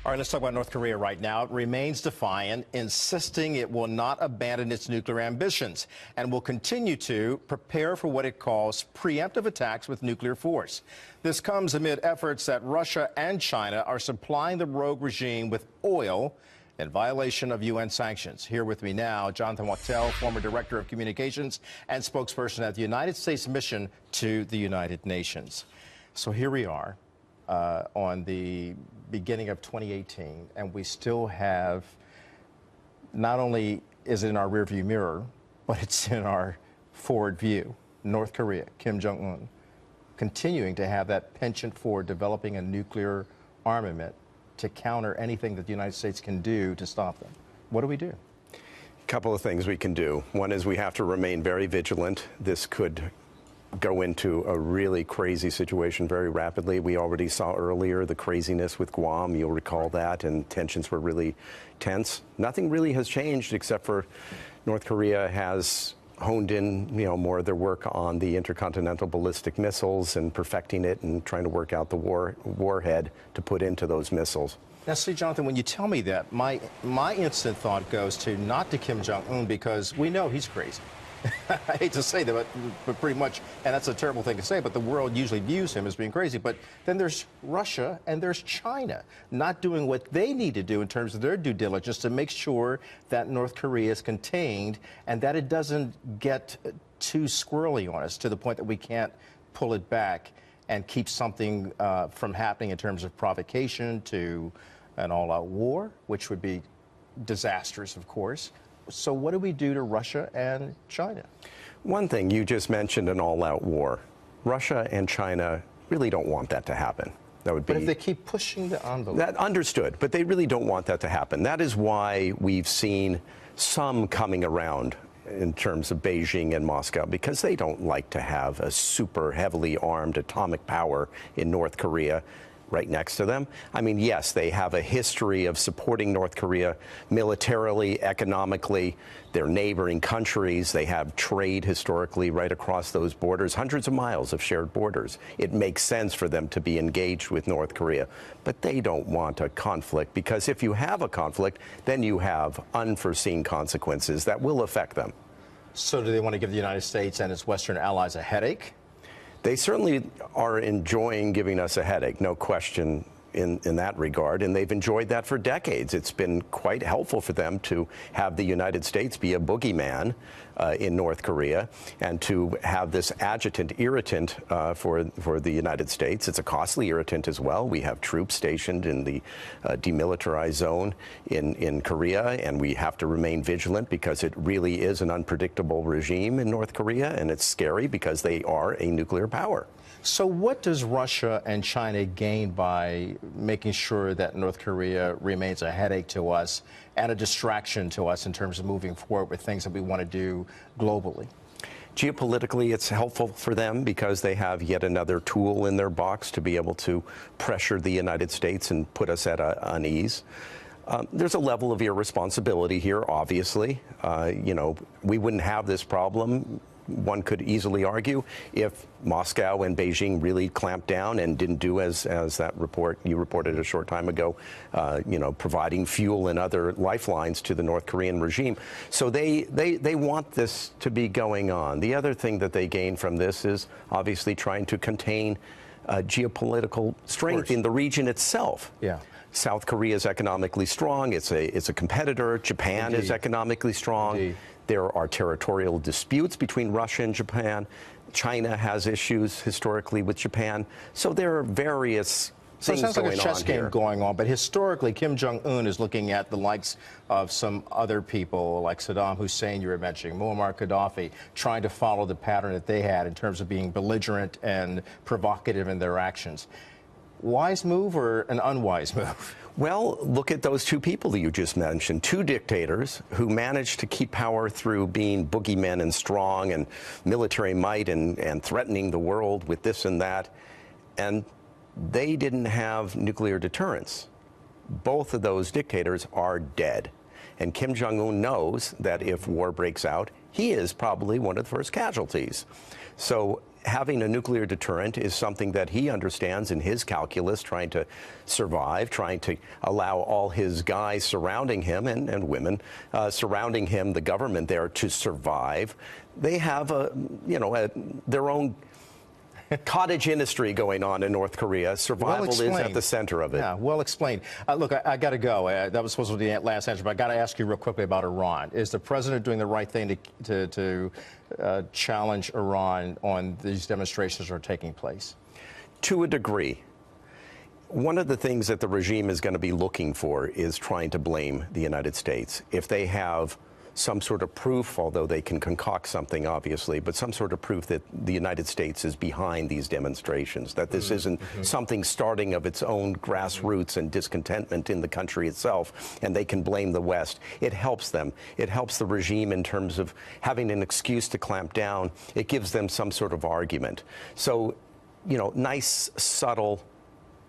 All right, let's talk about North Korea right now. It remains defiant, insisting it will not abandon its nuclear ambitions and will continue to prepare for what it calls preemptive attacks with nuclear force. This comes amid efforts that Russia and China are supplying the rogue regime with oil in violation of UN sanctions. Here with me now, Jonathan Wachtel, former Director of Communications and spokesperson at the United States mission to the United Nations. So here we are. On the beginning of 2018, and we still have, not only is it in our rearview mirror, but it's in our forward view, North Korea, Kim Jong-un, continuing to have that penchant for developing a nuclear armament to counter anything that the United States can do to stop them. What do we do? A couple of things we can do. One is we have to remain very vigilant. This could go into a really crazy situation very rapidly. We already saw earlier the craziness with Guam. You'll recall that, and tensions were really tense. Nothing really has changed except for North Korea has honed in, more of their work on the intercontinental ballistic missiles and perfecting it and trying to work out the warhead to put into those missiles. Now, see, Jonathan, when you tell me that, my instant thought goes to not to Kim Jong-un, because we know he's crazy. I hate to say that, but pretty much, and that's a terrible thing to say, but the world usually views him as being crazy. But then there's Russia and there's China not doing what they need to do in terms of their due diligence to make sure that North Korea is contained and that it doesn't get too squirrely on us to the point that we can't pull it back and keep something from happening in terms of provocation to an all-out war, which would be disastrous, of course. So what do we do to Russia and China? One thing, you just mentioned an all-out war. Russia and China really don't want that to happen. That would be. But if they keep pushing the envelope. That understood, but they really don't want that to happen. That is why we've seen some coming around in terms of Beijing and Moscow, because they don't like to have a super heavily armed atomic power in North Korea right next to them. I mean, yes, they have a history of supporting North Korea militarily, economically. They're neighboring countries. They have trade historically right across those borders, hundreds of miles of shared borders. It makes sense for them to be engaged with North Korea. But they don't want a conflict, because if you have a conflict, then you have unforeseen consequences that will affect them. So do they want to give the United States and its Western allies a headache? They certainly are enjoying giving us a headache, no question in that regard, and they've enjoyed that for decades. It's been quite helpful for them to have the United States be a boogeyman in North Korea and to have this adjutant, irritant for the United States. It's a costly irritant as well. We have troops stationed in the demilitarized zone in Korea, and we have to remain vigilant because it really is an unpredictable regime in North Korea, and it's scary because they are a nuclear power. So what does Russia and China gain by making sure that North Korea remains a headache to us and a distraction to us in terms of moving forward with things that we want to do globally? Geopolitically, it's helpful for them because they have yet another tool in their box to be able to pressure the United States and put us at unease. There's a level of irresponsibility here, obviously. We wouldn't have this problem, one could easily argue, if Moscow and Beijing really clamped down and didn't do as that report you reported a short time ago, providing fuel and other lifelines to the North Korean regime. So they want this to be going on. The other thing that they gain from this is obviously trying to contain geopolitical strength in the region itself. Yeah. South Korea is economically strong. It's a competitor. Japan is economically strong. Indeed. There are territorial disputes between Russia and Japan. China has issues historically with Japan. So there are various things going on here. So it sounds like a chess game going on, but historically, Kim Jong-un is looking at the likes of some other people like Saddam Hussein, you were mentioning, Muammar Gaddafi, trying to follow the pattern that they had in terms of being belligerent and provocative in their actions. Wise move or an unwise move? Well, look at those two people that you just mentioned, two dictators who managed to keep power through being boogeymen and strong and military might and threatening the world with this and that. And they didn't have nuclear deterrence. Both of those dictators are dead. And Kim Jong-un knows that if war breaks out, he is probably one of the first casualties. So having a nuclear deterrent is something that he understands in his calculus, trying to survive, trying to allow all his guys surrounding him and women surrounding him, the government there, to survive. They have their own cottage industry going on in North Korea. Survival is at the center of it. Yeah, well explained. Look, I got to go. That was supposed to be the last answer, but I got to ask you real quickly about Iran. Is the president doing the right thing to challenge Iran on these demonstrations that are taking place? To a degree. One of the things that the regime is going to be looking for is trying to blame the United States. If they have some sort of proof, although they can concoct something, obviously, but some sort of proof that the United States is behind these demonstrations, that this isn't something starting of its own grassroots and discontentment in the country itself, and they can blame the West. It helps them. It helps the regime in terms of having an excuse to clamp down. It gives them some sort of argument. So, nice, subtle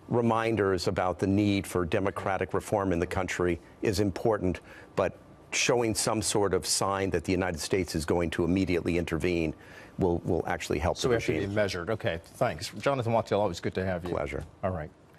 reminders about the need for democratic reform in the country is important, but showing some sort of sign that the United States is going to immediately intervene will actually help the regime. So we have to be measured. Okay, thanks. Jonathan Wachtell, always good to have you. Pleasure. All right.